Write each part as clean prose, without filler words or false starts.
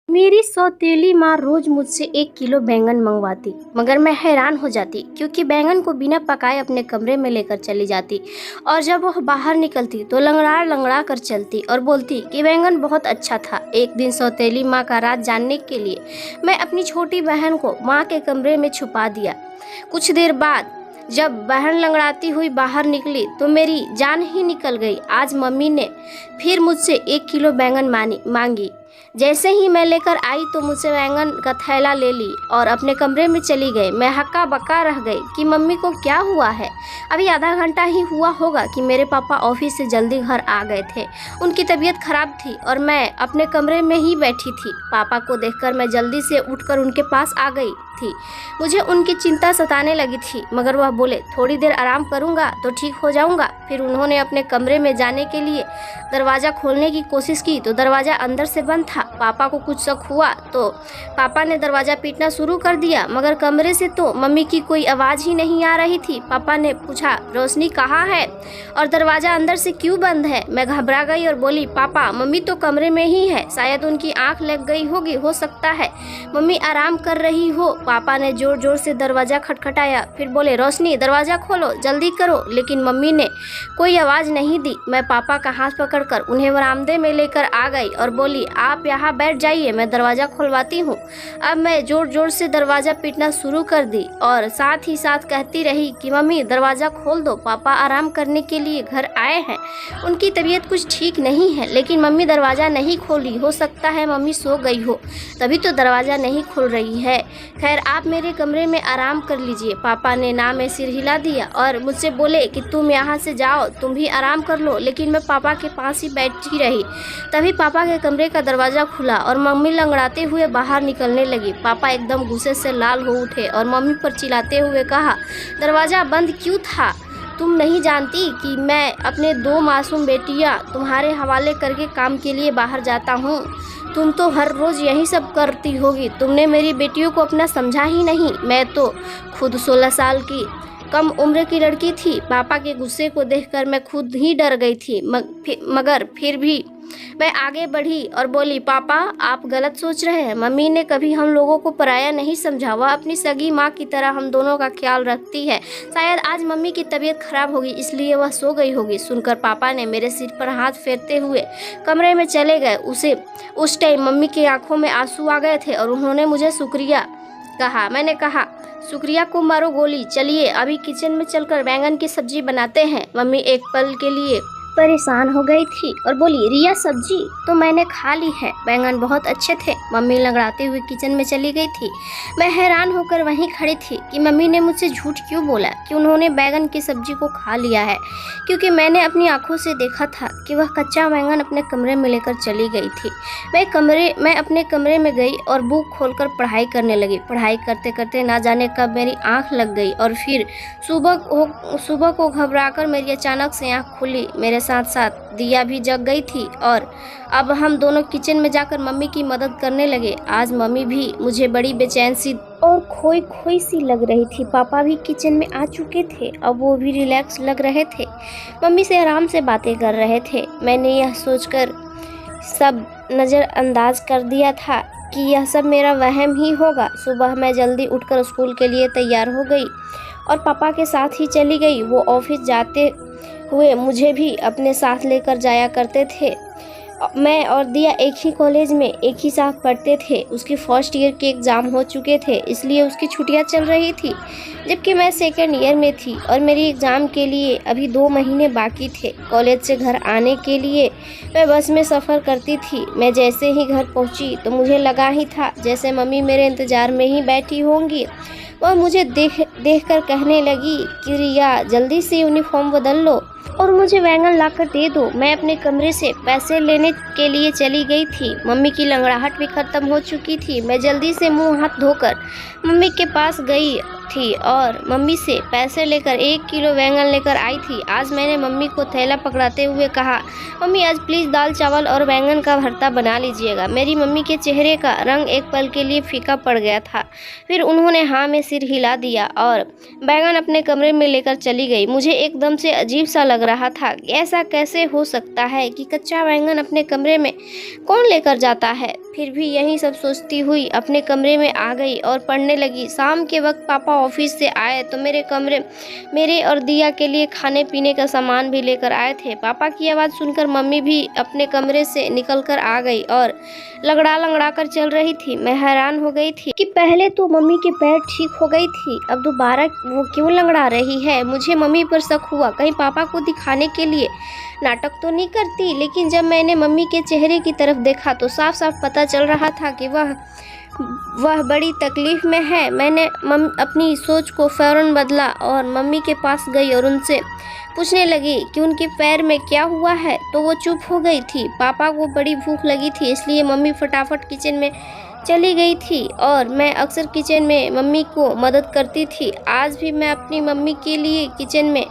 मेरी सौतेली माँ रोज मुझसे 1 किलो बैंगन मंगवाती, मगर मैं हैरान हो जाती क्योंकि बैंगन को बिना पकाए अपने कमरे में लेकर चली जाती और जब वह बाहर निकलती तो लंगड़ा लंगड़ा कर चलती और बोलती कि बैंगन बहुत अच्छा था। एक दिन सौतेली माँ का राज जानने के लिए मैं अपनी छोटी बहन को माँ के कमरे में छुपा दिया। कुछ देर बाद जब बहन लंगड़ाती हुई बाहर निकली तो मेरी जान ही निकल गई। आज मम्मी ने फिर मुझसे 1 किलो बैंगन मांगी। जैसे ही मैं लेकर आई तो मुझसे बैंगन का थैला ले ली और अपने कमरे में चली गई। मैं हक्का बक्का रह गई कि मम्मी को क्या हुआ है। अभी आधा घंटा ही हुआ होगा कि मेरे पापा ऑफिस से जल्दी घर आ गए थे। उनकी तबीयत खराब थी और मैं अपने कमरे में ही बैठी थी। पापा को देखकर मैं जल्दी से उठकर उनके पास आ गई थी। मुझे उनकी चिंता सताने लगी थी, मगर वह बोले थोड़ी देर आराम करूंगा तो ठीक हो जाऊंगा। फिर उन्होंने अपने कमरे में जाने के लिए दरवाज़ा खोलने की कोशिश की तो दरवाज़ा अंदर से बंद था। पापा को कुछ शक हुआ तो पापा ने दरवाज़ा पीटना शुरू कर दिया, मगर कमरे से तो मम्मी की कोई आवाज़ ही नहीं आ रही थी। पापा ने पूछा, रोशनी कहाँ है और दरवाज़ा अंदर से क्यों बंद है? मैं घबरा गई और बोली, पापा मम्मी तो कमरे में ही है, शायद उनकी आँख लग गई होगी, हो सकता है मम्मी आराम कर रही हो। पापा ने जोर जोर से दरवाज़ा खटखटाया, फिर बोले, रोशनी दरवाज़ा खोलो, जल्दी करो। लेकिन मम्मी ने कोई आवाज़ नहीं दी। मैं पापा का हाथ पकड़कर उन्हें बरामदे में लेकर आ गई और बोली, आप यहाँ बैठ जाइए, मैं दरवाज़ा खुलवाती हूँ। अब मैं जोर जोर से दरवाज़ा पीटना शुरू कर दी और साथ ही साथ कहती रही कि मम्मी दरवाज़ा खोल दो, पापा आराम करने के लिए घर आए हैं, उनकी तबीयत कुछ ठीक नहीं है। लेकिन मम्मी दरवाज़ा नहीं खोली। हो सकता है मम्मी सो गई हो, तभी तो दरवाज़ा नहीं खुल रही है। खैर आप मेरे कमरे में आराम कर लीजिए। पापा ने ना में सिर हिला दिया और मुझसे बोले कि तुम यहाँ से जाओ, तुम भी आराम कर लो। लेकिन मैं पापा के पास ही बैठी रही। तभी पापा के कमरे का दरवाज़ा खुला और मम्मी लंगड़ाते हुए बाहर निकलने लगी। पापा एकदम गुस्से से लाल हो उठे और मम्मी पर चिल्लाते हुए कहा, दरवाज़ा बंद क्यों था? तुम नहीं जानती कि मैं अपने 2 मासूम बेटियां तुम्हारे हवाले करके काम के लिए बाहर जाता हूँ? तुम तो हर रोज़ यही सब करती होगी। तुमने मेरी बेटियों को अपना समझा ही नहीं। मैं तो खुद 16 साल की कम उम्र की लड़की थी। पापा के गुस्से को देखकर मैं खुद ही डर गई थी, मगर फिर भी मैं आगे बढ़ी और बोली, पापा आप गलत सोच रहे हैं। मम्मी ने कभी हम लोगों को पराया नहीं समझा, वह अपनी सगी माँ की तरह हम दोनों का ख्याल रखती है। शायद आज मम्मी की तबीयत खराब होगी इसलिए वह सो गई होगी। सुनकर पापा ने मेरे सिर पर हाथ फेरते हुए कमरे में चले गए। उस टाइम मम्मी की आंखों में आंसू आ गए थे और उन्होंने मुझे शुक्रिया कहा। मैंने कहा, शुक्रिया को मारो गोली, चलिए अभी किचन में चलकर बैंगन की सब्जी बनाते हैं। मम्मी एक पल के लिए परेशान हो गई थी और बोली, रिया सब्जी तो मैंने खा ली है, बैंगन बहुत अच्छे थे। मम्मी लंगड़ाते हुए किचन में चली गई थी। मैं हैरान होकर वहीं खड़ी थी कि मम्मी ने मुझसे झूठ क्यों बोला कि उन्होंने बैंगन की सब्जी को खा लिया है, क्योंकि मैंने अपनी आंखों से देखा था कि वह कच्चा बैंगन अपने कमरे में लेकर चली गई थी। मैं अपने कमरे में गई और बुक खोलकर पढ़ाई करने लगी। पढ़ाई करते करते ना जाने कब मेरी आँख लग गई और फिर सुबह को घबराकर मेरी अचानक से आँख खुली। मेरे साथ साथ दिया भी जग गई थी और अब हम दोनों किचन में जाकर मम्मी की मदद करने लगे। आज मम्मी भी मुझे बड़ी बेचैन सी और खोई खोई सी लग रही थी। पापा भी किचन में आ चुके थे, अब वो भी रिलैक्स लग रहे थे, मम्मी से आराम से बातें कर रहे थे। मैंने यह सोचकर सब नज़रअंदाज कर दिया था कि यह सब मेरा वहम ही होगा। सुबह मैं जल्दी उठकर स्कूल के लिए तैयार हो गई और पापा के साथ ही चली गई। वो ऑफिस जाते हुए मुझे भी अपने साथ लेकर जाया करते थे। मैं और दिया एक ही कॉलेज में एक ही साथ पढ़ते थे। उसकी फर्स्ट ईयर के एग्ज़ाम हो चुके थे इसलिए उसकी छुट्टियां चल रही थी, जबकि मैं सेकेंड ईयर में थी और मेरी एग्ज़ाम के लिए अभी 2 महीने बाकी थे। कॉलेज से घर आने के लिए मैं बस में सफ़र करती थी। मैं जैसे ही घर पहुंची तो मुझे लगा ही था जैसे मम्मी मेरे इंतज़ार में ही बैठी होंगी। वह मुझे देख कर कहने लगी कि रिया जल्दी से यूनिफॉर्म बदल लो और मुझे बैंगन लाकर दे दो। मैं अपने कमरे से पैसे लेने के लिए चली गई थी। मम्मी की लंगड़ाहट भी खत्म हो चुकी थी। मैं जल्दी से मुंह हाथ धोकर मम्मी के पास गई थी और मम्मी से पैसे लेकर 1 किलो बैंगन लेकर आई थी। आज मैंने मम्मी को थैला पकड़ाते हुए कहा, मम्मी आज प्लीज़ दाल चावल और बैंगन का भरता बना लीजिएगा। मेरी मम्मी के चेहरे का रंग एक पल के लिए फीका पड़ गया था। फिर उन्होंने हाँ में सिर हिला दिया और बैंगन अपने कमरे में लेकर चली गई। मुझे एकदम से अजीब सा लग रहा था। ऐसा कैसे हो सकता है कि कच्चा बैंगन अपने कमरे में कौन लेकर जाता है? फिर भी यही सब सोचती हुई अपने कमरे में आ गई और पढ़ने लगी। शाम के वक्त पापा ऑफिस से आए तो मेरे और दिया के लिए खाने पीने का सामान भी लेकर आए थे। पापा की आवाज़ सुनकर मम्मी भी अपने कमरे से निकलकर आ गई और लंगड़ा कर चल रही थी। मैं हैरान हो गई थी कि पहले तो मम्मी के पैर ठीक हो गई थी, अब दोबारा वो क्यों लंगड़ा रही है। मुझे मम्मी पर शक हुआ, कहीं पापा को दिखाने के लिए नाटक तो नहीं करती। लेकिन जब मैंने मम्मी के चेहरे की तरफ देखा तो साफ साफ पता चल रहा था कि वह बड़ी तकलीफ में है। मैंने अपनी सोच को फौरन बदला और मम्मी के पास गई और उनसे पूछने लगी कि उनके पैर में क्या हुआ है, तो वो चुप हो गई थी। पापा को बड़ी भूख लगी थी, इसलिए मम्मी फटाफट किचन में चली गई थी और मैं अक्सर किचन में मम्मी को मदद करती थी। आज भी मैं अपनी मम्मी के लिए किचन में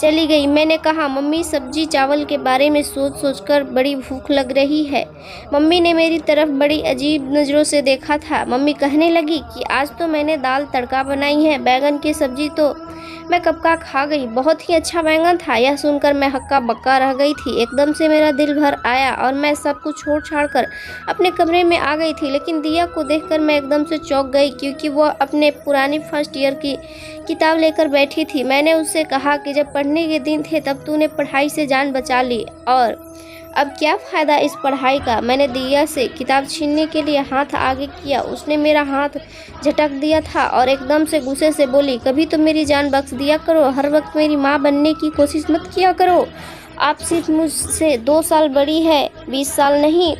चली गई। मैंने कहा, मम्मी सब्जी चावल के बारे में सोच कर बड़ी भूख लग रही है। मम्मी ने मेरी तरफ बड़ी अजीब नज़रों से देखा था। मम्मी कहने लगी कि आज तो मैंने दाल तड़का बनाई है, बैंगन की सब्जी तो मैं कब का खा गई, बहुत ही अच्छा बैंगन था। यह सुनकर मैं हक्का बक्का रह गई थी। एकदम से मेरा दिल भर आया और मैं सब कुछ छोड़ छाड़ कर अपने कमरे में आ गई थी। लेकिन दिया को देखकर मैं एकदम से चौंक गई, क्योंकि वह अपने पुरानी फर्स्ट ईयर की किताब लेकर बैठी थी। मैंने उससे कहा कि जब पढ़ने के दिन थे तब तूने पढ़ाई से जान बचा ली, और अब क्या फ़ायदा इस पढ़ाई का। मैंने दिया से किताब छीनने के लिए हाथ आगे किया। उसने मेरा हाथ झटक दिया था और एकदम से गुस्से से बोली, कभी तो मेरी जान बख्श दिया करो, हर वक्त मेरी माँ बनने की कोशिश मत किया करो। आप सिर्फ मुझसे 2 साल बड़ी है, 20 साल नहीं,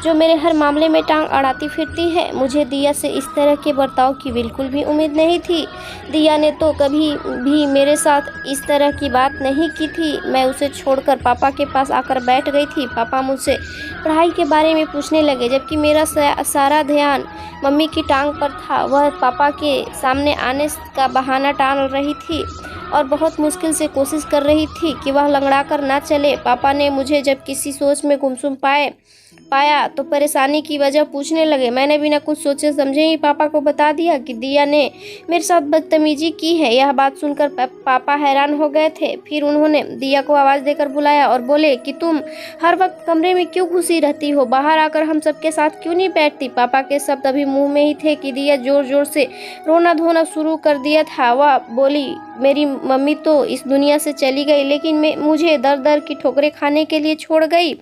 जो मेरे हर मामले में टांग अड़ाती फिरती है। मुझे दिया से इस तरह के बर्ताव की बिल्कुल भी उम्मीद नहीं थी। दिया ने तो कभी भी मेरे साथ इस तरह की बात नहीं की थी। मैं उसे छोड़कर पापा के पास आकर बैठ गई थी। पापा मुझसे पढ़ाई के बारे में पूछने लगे, जबकि मेरा सारा ध्यान मम्मी की टांग पर था। वह पापा के सामने आने का बहाना टाल रही थी और बहुत मुश्किल से कोशिश कर रही थी कि वह लंगड़ा कर ना चले। पापा ने मुझे जब किसी सोच में गुमसुम पाया तो परेशानी की वजह पूछने लगे। मैंने बिना कुछ सोचे समझे ही पापा को बता दिया कि दिया ने मेरे साथ बदतमीजी की है। यह बात सुनकर पापा हैरान हो गए थे। फिर उन्होंने दिया को आवाज़ देकर बुलाया और बोले कि तुम हर वक्त कमरे में क्यों घुसी रहती हो, बाहर आकर हम सबके साथ क्यों नहीं बैठती। पापा के शब्द अभी मुंह में ही थे कि दिया जोर जोर से रोना धोना शुरू कर दिया था। वह बोली, मेरी मम्मी तो इस दुनिया से चली गई, लेकिन मुझे दर दर की ठोकरें खाने के लिए छोड़ गई।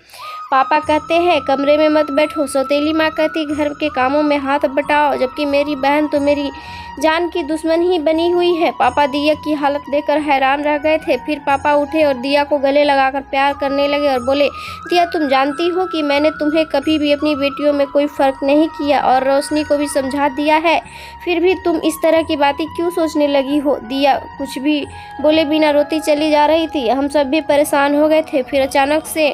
पापा कहते हैं कमरे में मत बैठो, सौतेली माँ कहती घर के कामों में हाथ बटाओ, जबकि मेरी बहन तो मेरी जान की दुश्मन ही बनी हुई है। पापा दिया की हालत देखकर हैरान रह गए थे। फिर पापा उठे और दिया को गले लगाकर प्यार करने लगे और बोले, दिया तुम जानती हो कि मैंने तुम्हें कभी भी अपनी बेटियों में कोई फ़र्क नहीं किया और रोशनी को भी समझा दिया है, फिर भी तुम इस तरह की बातें क्यों सोचने लगी हो। दिया कुछ भी बोले बिना रोती चली जा रही थी। हम सब भी परेशान हो गए थे। फिर अचानक से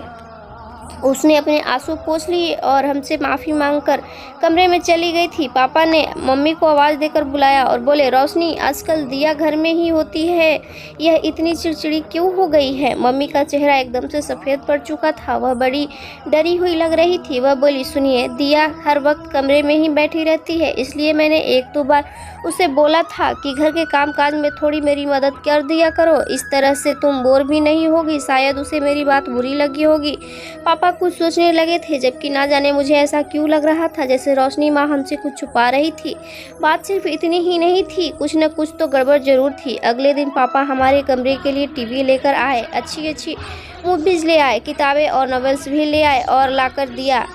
उसने अपने आंसू पोंछ लिए और हमसे माफ़ी मांगकर कमरे में चली गई थी। पापा ने मम्मी को आवाज़ देकर बुलाया और बोले, रोशनी आजकल दिया घर में ही होती है, यह इतनी चिड़चिड़ी क्यों हो गई है। मम्मी का चेहरा एकदम से सफ़ेद पड़ चुका था, वह बड़ी डरी हुई लग रही थी। वह बोली, सुनिए, दिया हर वक्त कमरे में ही बैठी रहती है, इसलिए मैंने 1-2 बार उसे बोला था कि घर के कामकाज में थोड़ी मेरी मदद कर दिया करो, इस तरह से तुम बोर भी नहीं होगी। शायद उसे मेरी बात बुरी लगी होगी। पापा कुछ सोचने लगे थे, जबकि ना जाने मुझे ऐसा क्यों लग रहा था जैसे रोशनी माँ हमसे कुछ छुपा रही थी। बात सिर्फ इतनी ही नहीं थी, कुछ न कुछ तो गड़बड़ जरूर थी। अगले दिन पापा हमारे कमरे के लिए टीवी लेकर आए, अच्छी मूवीज ले आए, किताबें और नॉवेल्स भी ले आए और लाकर दिया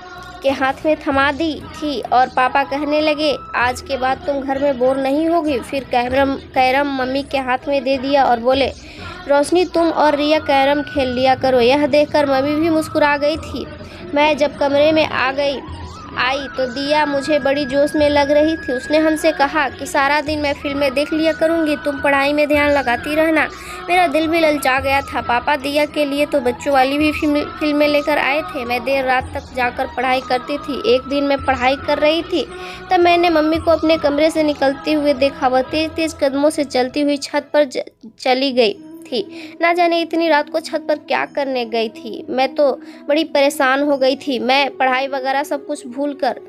के हाथ में थमा दी थी। और पापा कहने लगे, आज के बाद तुम घर में बोर नहीं होगी। फिर कैरम मम्मी के हाथ में दे दिया और बोले, रोशनी तुम और रिया कैरम खेल लिया करो। यह देखकर मम्मी भी मुस्कुरा गई थी। मैं जब कमरे में आई तो दिया मुझे बड़ी जोश में लग रही थी। उसने हमसे कहा कि सारा दिन मैं फिल्में देख लिया करूंगी, तुम पढ़ाई में ध्यान लगाती रहना। मेरा दिल भी ललचा गया था। पापा दिया के लिए तो बच्चों वाली भी फिल्में लेकर आए थे। मैं देर रात तक जाकर पढ़ाई करती थी। एक दिन मैं पढ़ाई कर रही थी, तब मैंने मम्मी को अपने कमरे से निकलते हुए देखा। वह तेज तेज कदमों से चलती हुई छत पर चली गई। थी। ना जाने इतनी रात को छत पर क्या करने गई थी। मैं तो बड़ी परेशान हो गई थी। मैं पढ़ाई वगैरह सब कुछ भूल कर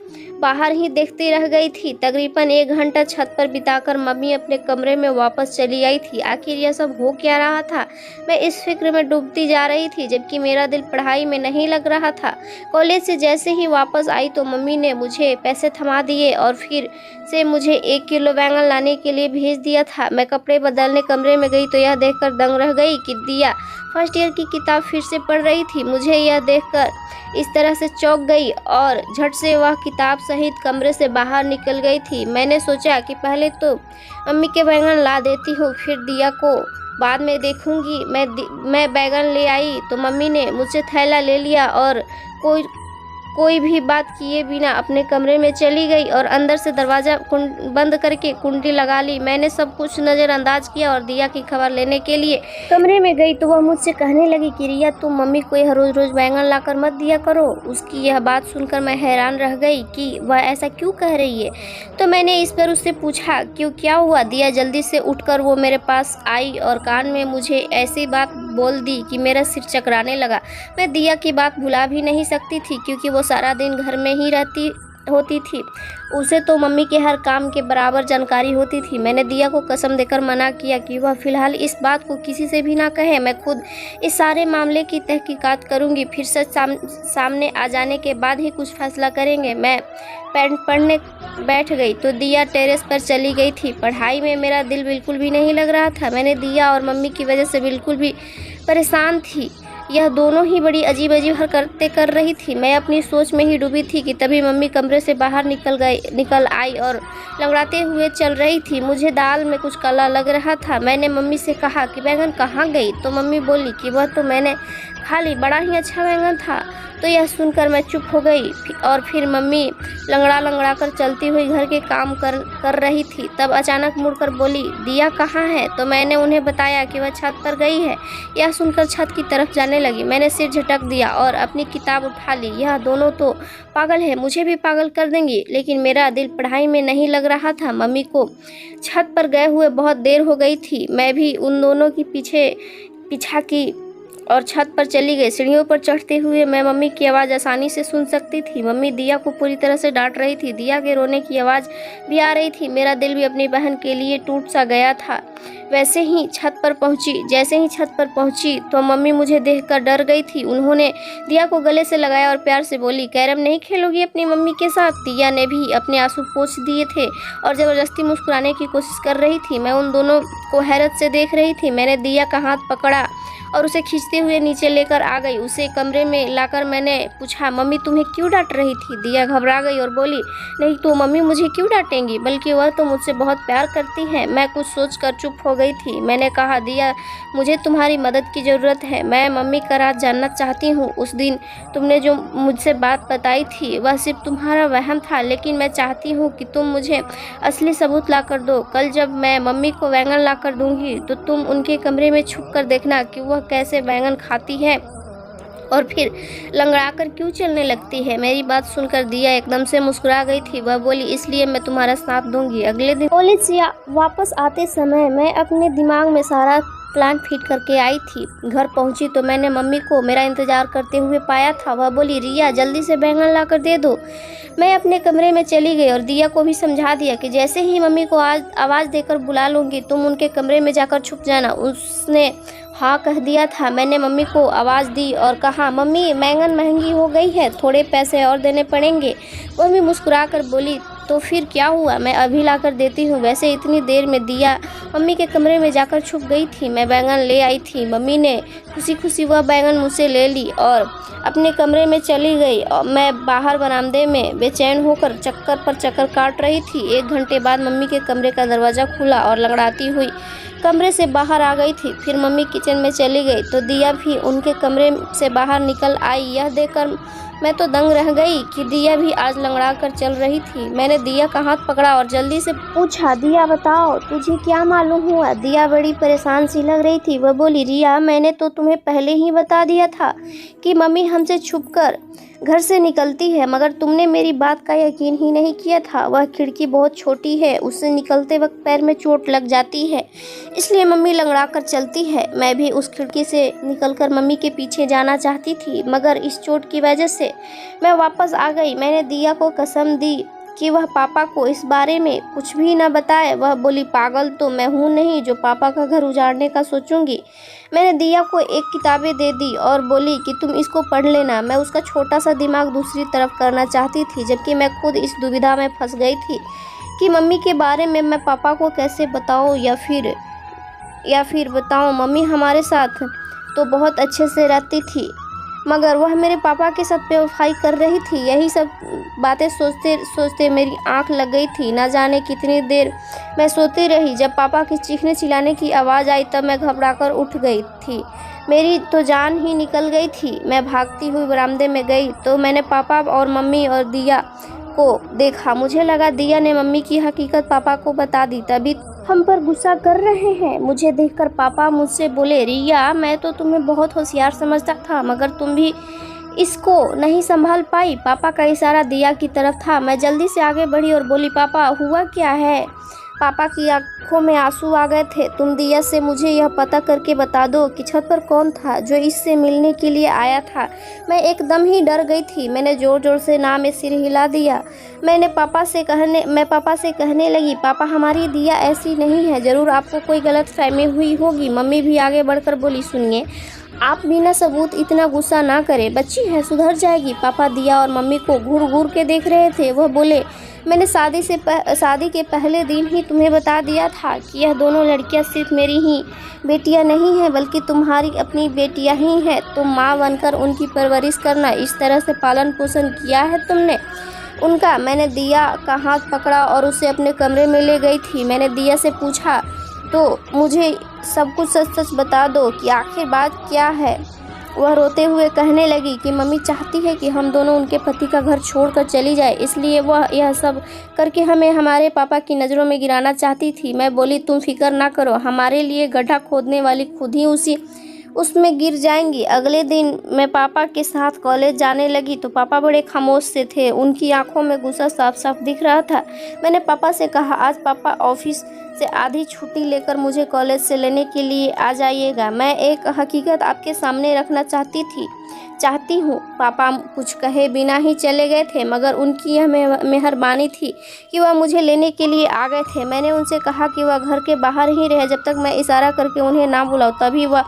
बाहर ही देखती रह गई थी। तकरीबन 1 घंटा छत पर बिताकर मम्मी अपने कमरे में वापस चली आई थी। आखिर यह सब हो क्या रहा था? मैं इस फिक्र में डूबती जा रही थी, जबकि मेरा दिल पढ़ाई में नहीं लग रहा था। कॉलेज से जैसे ही वापस आई तो मम्मी ने मुझे पैसे थमा दिए और फिर से मुझे 1 किलो बैंगन लाने के लिए भेज दिया था। मैं कपड़े बदलने कमरे में गई तो यह देखकर दंग रह गई कि दिया फर्स्ट ईयर की किताब फिर से पढ़ रही थी। मुझे यह देखकर इस तरह से चौंक गई और झट से वह किताब सहित कमरे से बाहर निकल गई थी। मैंने सोचा कि पहले तो मम्मी के बैंगन ला देती हूँ, फिर दिया को बाद में देखूंगी। मैं बैंगन ले आई तो मम्मी ने मुझसे थैला ले लिया और कोई भी बात किए बिना अपने कमरे में चली गई और अंदर से दरवाज़ा बंद करके कुंडी लगा ली। मैंने सब कुछ नज़रअंदाज किया और दिया की खबर लेने के लिए कमरे में गई तो वह मुझसे कहने लगी कि रिया, तुम मम्मी को यह रोज़ रोज़ बैंगन लाकर मत दिया करो। उसकी यह बात सुनकर मैं हैरान रह गई कि वह ऐसा क्यों कह रही है। तो मैंने इस पर उससे पूछा, क्यों, क्या हुआ? दिया जल्दी से उठकर वो मेरे पास आई और कान में मुझे ऐसी बात बोल दी कि मेरा सिर चकराने लगा। मैं दिया की बात भुला भी नहीं सकती थी, क्योंकि वो सारा दिन घर में ही होती थी। उसे तो मम्मी के हर काम के बराबर जानकारी होती थी। मैंने दिया को कसम देकर मना किया कि वह फिलहाल इस बात को किसी से भी ना कहे। मैं खुद इस सारे मामले की तहकीकात करूंगी, फिर सच सामने आ जाने के बाद ही कुछ फैसला करेंगे। मैं पढ़ने बैठ गई तो दिया टेरेस पर चली गई थी। पढ़ाई में मेरा दिल बिल्कुल भी नहीं लग रहा था। मैंने दिया और मम्मी की वजह से बिल्कुल भी परेशान थी। यह दोनों ही बड़ी अजीब हरकतें कर रही थी। मैं अपनी सोच में ही डूबी थी कि तभी मम्मी कमरे से बाहर निकल आई और लंगड़ाते हुए चल रही थी। मुझे दाल में कुछ काला लग रहा था। मैंने मम्मी से कहा कि बैंगन कहाँ गई? तो मम्मी बोली कि वह तो मैंने खा ली, बड़ा ही अच्छा बैंगन था। तो यह सुनकर मैं चुप हो गई और फिर मम्मी लंगड़ा कर चलती हुई घर के काम कर रही थी। तब अचानक मुड़कर बोली, दिया कहाँ है? तो मैंने उन्हें बताया कि वह छत पर गई है। यह सुनकर छत की तरफ जाने लगी। मैंने सिर झटक दिया और अपनी किताब उठा ली। यह दोनों तो पागल है, मुझे भी पागल कर देंगी। लेकिन मेरा दिल पढ़ाई में नहीं लग रहा था। मम्मी को छत पर गए हुए बहुत देर हो गई थी। मैं भी उन दोनों की पीछा की और छत पर चली गई। सीढ़ियों पर चढ़ते हुए मैं मम्मी की आवाज़ आसानी से सुन सकती थी। मम्मी दिया को पूरी तरह से डांट रही थी। दिया के रोने की आवाज़ भी आ रही थी। मेरा दिल भी अपनी बहन के लिए टूट सा गया था। जैसे ही छत पर पहुंची तो मम्मी मुझे देखकर डर गई थी। उन्होंने दिया को गले से लगाया और प्यार से बोली, कैरम नहीं खेलोगी अपनी मम्मी के साथ? दिया ने भी अपने आंसू पोंछ दिए थे और ज़बरदस्ती मुस्कुराने की कोशिश कर रही थी। मैं उन दोनों को हैरत से देख रही थी। मैंने दिया का हाथ पकड़ा और उसे खींचते हुए नीचे लेकर आ गई। उसे कमरे में लाकर मैंने पूछा, मम्मी तुम्हें क्यों डांट रही थी? दिया घबरा गई और बोली, नहीं तो मम्मी मुझे क्यों डांटेंगी, बल्कि वह तो मुझसे बहुत प्यार करती हैं। मैं कुछ सोचकर चुप हो गई थी। मैंने कहा, दिया मुझे तुम्हारी मदद की ज़रूरत है। मैं मम्मी का राज जानना चाहती हूँ। उस दिन तुमने जो मुझसे बात बताई थी वह सिर्फ तुम्हारा वहम था, लेकिन मैं चाहती हूँ कि तुम मुझे असली सबूत ला कर दो। कल जब मैं मम्मी को बैंगन ला कर दूँगी तो तुम उनके कमरे में छुप कर देखना कि वह कैसे बैंगन खाती है और फिर लंगड़ाकर क्यों चलने लगती है। मेरी बात सुनकर दिया एकदम से मुस्कुरा गई थी। वह बोली, इसलिए मैं तुम्हारा साथ दूंगी। अगले दिन कॉलेज से वापस आते समय मैं अपने दिमाग में सारा प्लान फिट करके आई थी। घर पहुंची तो मैंने मम्मी को मेरा इंतजार करते हुए पाया था। वह बोली, रिया जल्दी से बैंगन ला कर दे दो। मैं अपने कमरे में चली गई और दिया को भी समझा दिया कि जैसे ही मम्मी को आज आवाज़ देकर बुला लूँगी तुम उनके कमरे में जाकर छुप जाना। उसने हाँ कह दिया था। मैंने मम्मी को आवाज़ दी और कहा, मम्मी बैंगन महंगी हो गई है, थोड़े पैसे और देने पड़ेंगे। वह भी मुस्कुरा कर बोली, तो फिर क्या हुआ, मैं अभी ला कर देती हूँ। वैसे इतनी देर में दिया मम्मी के कमरे में जाकर छुप गई थी। मैं बैंगन ले आई थी। मम्मी ने खुशी वह बैंगन मुझसे ले ली और अपने कमरे में चली गई और मैं बाहर बरामदे में बेचैन होकर चक्कर पर चक्कर काट रही थी। 1 घंटे बाद मम्मी के कमरे का दरवाज़ा खुला और लंगड़ाती हुई कमरे से बाहर आ गई थी। फिर मम्मी किचन में चली गई तो दिया भी उनके कमरे से बाहर निकल आई। यह देखकर मैं तो दंग रह गई कि दिया भी आज लंगड़ा कर चल रही थी। मैंने दिया का हाथ पकड़ा और जल्दी से पूछा, दिया बताओ तुझे क्या मालूम हुआ? दिया बड़ी परेशान सी लग रही थी। वह बोली, रिया मैंने तो तुम्हें पहले ही बता दिया था कि मम्मी हमसे छुपकर घर से निकलती है, मगर तुमने मेरी बात का यकीन ही नहीं किया था। वह खिड़की बहुत छोटी है, उससे निकलते वक्त पैर में चोट लग जाती है, इसलिए मम्मी लंगड़ा कर चलती है। मैं भी उस खिड़की से निकलकर मम्मी के पीछे जाना चाहती थी, मगर इस चोट की वजह से मैं वापस आ गई। मैंने दिया को कसम दी कि वह पापा को इस बारे में कुछ भी न बताए। वह बोली, पागल तो मैं हूँ नहीं जो पापा का घर उजाड़ने का सोचूंगी। मैंने दिया को एक किताबें दे दी और बोली कि तुम इसको पढ़ लेना। मैं उसका छोटा सा दिमाग दूसरी तरफ करना चाहती थी, जबकि मैं खुद इस दुविधा में फंस गई थी कि मम्मी के बारे में मैं पापा को कैसे बताऊँ या फिर बताऊँ। मम्मी हमारे साथ तो बहुत अच्छे से रहती थी, मगर वह मेरे पापा के साथ बेवफाई कर रही थी। यही सब बातें सोचते सोचते मेरी आंख लग गई थी। न जाने कितनी देर मैं सोती रही। जब पापा की चीखने चिल्लाने की आवाज़ आई तब मैं घबराकर उठ गई थी। मेरी तो जान ही निकल गई थी। मैं भागती हुई बरामदे में गई तो मैंने पापा और मम्मी और दिया को देखा। मुझे लगा दिया ने मम्मी की हकीकत पापा को बता दी, तभी हम पर गुस्सा कर रहे हैं। मुझे देखकर पापा मुझसे बोले, रिया, मैं तो तुम्हें बहुत होशियार समझता था, मगर तुम भी इसको नहीं संभाल पाई। पापा का इशारा दिया की तरफ था। मैं जल्दी से आगे बढ़ी और बोली, पापा हुआ क्या है? पापा की आंखों में आंसू आ गए थे। तुम दिया से मुझे यह पता करके बता दो कि छत पर कौन था जो इससे मिलने के लिए आया था। मैं एकदम ही डर गई थी। मैंने जोर जोर से ना में सिर हिला दिया। मैं पापा से कहने लगी, पापा हमारी दिया ऐसी नहीं है, ज़रूर आपको कोई गलतफहमी हुई होगी। मम्मी भी आगे बढ़कर बोली, सुनिए, आप बिना सबूत इतना गुस्सा ना करें, बच्ची है, सुधर जाएगी। पापा दिया और मम्मी को घूर घूर के देख रहे थे। वह बोले, मैंने शादी के पहले दिन ही तुम्हें बता दिया था कि यह दोनों लड़कियां सिर्फ मेरी ही बेटियां नहीं हैं, बल्कि तुम्हारी अपनी बेटियां ही हैं। तुम माँ बनकर उनकी परवरिश करना। इस तरह से पालन पोषण किया है तुमने उनका। मैंने दिया का हाथ पकड़ा और उसे अपने कमरे में ले गई थी। मैंने दिया से पूछा, तो मुझे सब कुछ सच सच बता दो कि आखिर बात क्या है। वह रोते हुए कहने लगी कि मम्मी चाहती है कि हम दोनों उनके पति का घर छोड़कर चली जाए, इसलिए वह यह सब करके हमें हमारे पापा की नज़रों में गिराना चाहती थी। मैं बोली, तुम फिक्र ना करो, हमारे लिए गड्ढा खोदने वाली खुद ही उसमें गिर जाएंगी। अगले दिन मैं पापा के साथ कॉलेज जाने लगी तो पापा बड़े खामोश से थे। उनकी आंखों में गुस्सा साफ साफ दिख रहा था। मैंने पापा से कहा, आज पापा ऑफिस से आधी छुट्टी लेकर मुझे कॉलेज से लेने के लिए आ जाइएगा। मैं एक हकीकत आपके सामने रखना चाहती हूँ। पापा कुछ कहे बिना ही चले गए थे, मगर उनकी यह मेहरबानी थी कि वह मुझे लेने के लिए आ गए थे। मैंने उनसे कहा कि वह घर के बाहर ही रहे जब तक मैं इशारा करके उन्हें ना बुलाऊं। तभी वह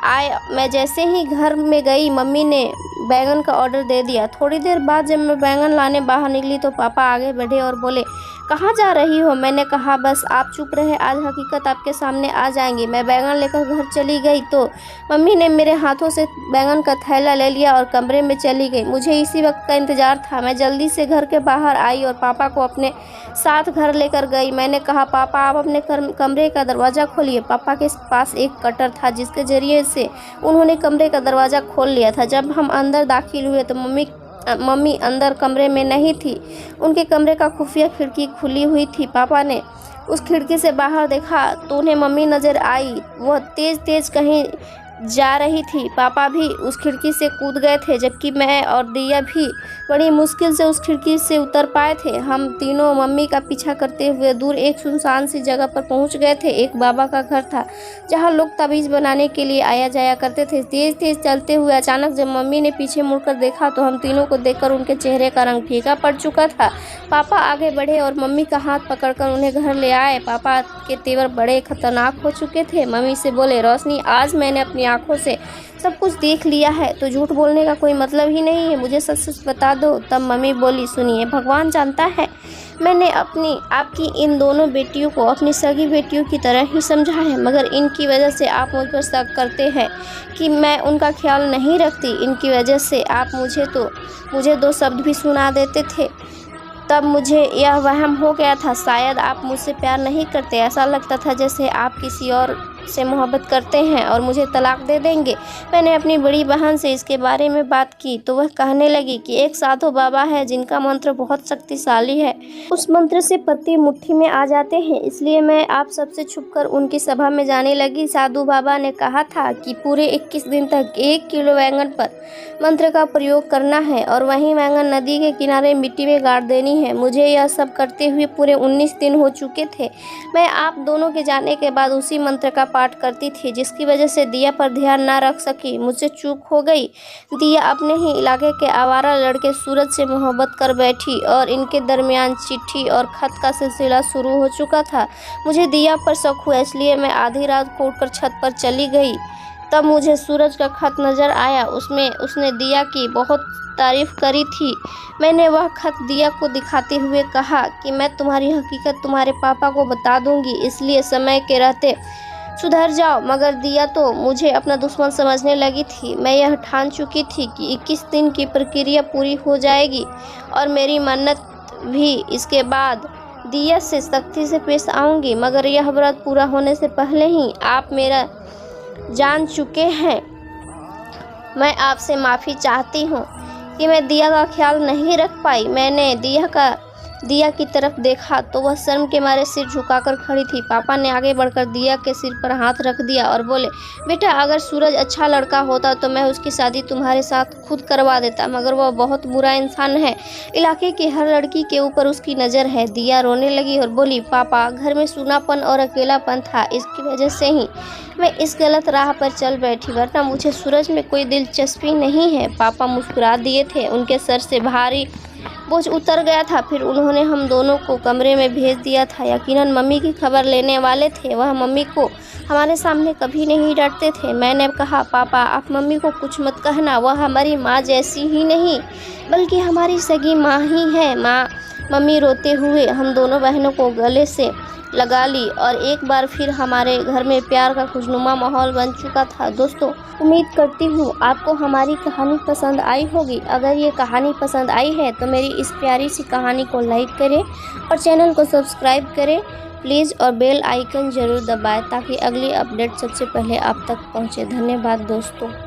आए। मैं जैसे ही घर में गई, मम्मी ने बैंगन का ऑर्डर दे दिया। थोड़ी देर बाद जब मैं बैंगन लाने बाहर निकली तो पापा आगे बढ़े और बोले, कहाँ जा रही हो? मैंने कहा, बस आप चुप रहे, आज हकीकत आपके सामने आ जाएंगी। मैं बैंगन लेकर घर चली गई तो मम्मी ने मेरे हाथों से बैंगन का थैला ले लिया और कमरे में चली गई। मुझे इसी वक्त का इंतज़ार था। मैं जल्दी से घर के बाहर आई और पापा को अपने साथ घर लेकर गई। मैंने कहा, पापा आप अपने कमरे का दरवाज़ा खोलिए। पापा के पास एक कटर था जिसके ज़रिए से उन्होंने कमरे का दरवाज़ा खोल लिया था। जब हम अंदर दाखिल हुए तो मम्मी अंदर कमरे में नहीं थी। उनके कमरे का खुफिया खिड़की खुली हुई थी। पापा ने उस खिड़की से बाहर देखा तो उन्हें मम्मी नज़र आई। वह तेज़ कहीं जा रही थी। पापा भी उस खिड़की से कूद गए थे, जबकि मैं और दिया भी बड़ी मुश्किल से उस खिड़की से उतर पाए थे। हम तीनों मम्मी का पीछा करते हुए दूर एक सुनसान सी जगह पर पहुंच गए थे। एक बाबा का घर था जहां लोग ताबीज़ बनाने के लिए आया जाया करते थे। तेज़ चलते हुए अचानक जब मम्मी ने पीछे मुड़कर देखा तो हम तीनों को देखकर उनके चेहरे का रंग फीका पड़ चुका था। पापा आगे बढ़े और मम्मी का हाथ पकड़कर उन्हें घर ले आए। पापा के तेवर बड़े खतरनाक हो चुके थे। मम्मी से बोले, रोशनी, आज मैंने अपनी आंखों से सब कुछ देख लिया है, तो झूठ बोलने का कोई मतलब ही नहीं है, मुझे सच सच बता दो। तब मम्मी बोली, सुनिए, भगवान जानता है मैंने आपकी इन दोनों बेटियों को अपनी सगी बेटियों की तरह ही समझा है, मगर इनकी वजह से आप मुझ पर शक करते हैं कि मैं उनका ख्याल नहीं रखती। इनकी वजह से आप मुझे दो शब्द भी सुना देते थे। तब मुझे यह वहम हो गया था, शायद आप मुझसे प्यार नहीं करते। ऐसा लगता था जैसे आप किसी और से मोहब्बत करते हैं और मुझे तलाक दे देंगे। मैंने अपनी बड़ी बहन से इसके बारे में बात की तो वह कहने लगी कि एक साधु बाबा है जिनका मंत्र बहुत शक्तिशाली है, उस मंत्र से पति मुट्ठी में आ जाते हैं, इसलिए मैं आप सबसे छुपकर उनकी सभा में जाने लगी। साधु बाबा ने कहा था कि पूरे 21 दिन तक 1 किलो बैंगन पर मंत्र का प्रयोग करना है और वहीं बैंगन नदी के किनारे मिट्टी में गाड़ देनी है। मुझे यह सब करते हुए पूरे 19 दिन हो चुके थे। मैं आप दोनों के जाने के बाद उसी मंत्र का पाठ करती थी, जिसकी वजह से दिया पर ध्यान ना रख सकी, मुझसे चूक हो गई। दिया अपने ही इलाके के आवारा लड़के सूरज से मोहब्बत कर बैठी और इनके दरमियान चिट्ठी और खत का सिलसिला शुरू हो चुका था। मुझे दिया पर शक हुआ, इसलिए मैं आधी रात को उठकर छत पर चली गई। तब मुझे सूरज का खत नज़र आया, उसमें उसने दिया की बहुत तारीफ करी थी। मैंने वह खत दिया को दिखाते हुए कहा कि मैं तुम्हारी हकीकत तुम्हारे पापा को बता दूंगी, इसलिए समय के रहते सुधर जाओ। मगर दिया तो मुझे अपना दुश्मन समझने लगी थी। मैं यह ठान चुकी थी कि 21 दिन की प्रक्रिया पूरी हो जाएगी और मेरी मन्नत भी। इसके बाद दिया से सख्ती से पेश आऊँगी, मगर यह व्रत पूरा होने से पहले ही आप मेरा जान चुके हैं। मैं आपसे माफ़ी चाहती हूँ कि मैं दिया का ख्याल नहीं रख पाई। मैंने दिया की तरफ देखा तो वह शर्म के मारे सिर झुकाकर खड़ी थी। पापा ने आगे बढ़कर दिया के सिर पर हाथ रख दिया और बोले, बेटा अगर सूरज अच्छा लड़का होता तो मैं उसकी शादी तुम्हारे साथ खुद करवा देता, मगर वह बहुत बुरा इंसान है। इलाके की हर लड़की के ऊपर उसकी नज़र है। दिया रोने लगी और बोली, पापा घर में सूनापन और अकेलापन था, इसकी वजह से ही मैं इस गलत राह पर चल बैठी, वरना मुझे सूरज में कोई दिलचस्पी नहीं है। पापा मुस्कुरा दिए थे, उनके सर से भारी बोझ उतर गया था। फिर उन्होंने हम दोनों को कमरे में भेज दिया था। यकीनन मम्मी की खबर लेने वाले थे। वह मम्मी को हमारे सामने कभी नहीं डरते थे। मैंने कहा, पापा आप मम्मी को कुछ मत कहना, वह हमारी माँ जैसी ही नहीं बल्कि हमारी सगी माँ ही है। मम्मी रोते हुए हम दोनों बहनों को गले से लगा ली और एक बार फिर हमारे घर में प्यार का खुशनुमा माहौल बन चुका था। दोस्तों, उम्मीद करती हूँ आपको हमारी कहानी पसंद आई होगी। अगर ये कहानी पसंद आई है तो मेरी इस प्यारी सी कहानी को लाइक करें और चैनल को सब्सक्राइब करें प्लीज़, और बेल आइकन ज़रूर दबाएं ताकि अगली अपडेट सबसे पहले आप तक पहुँचे। धन्यवाद दोस्तों।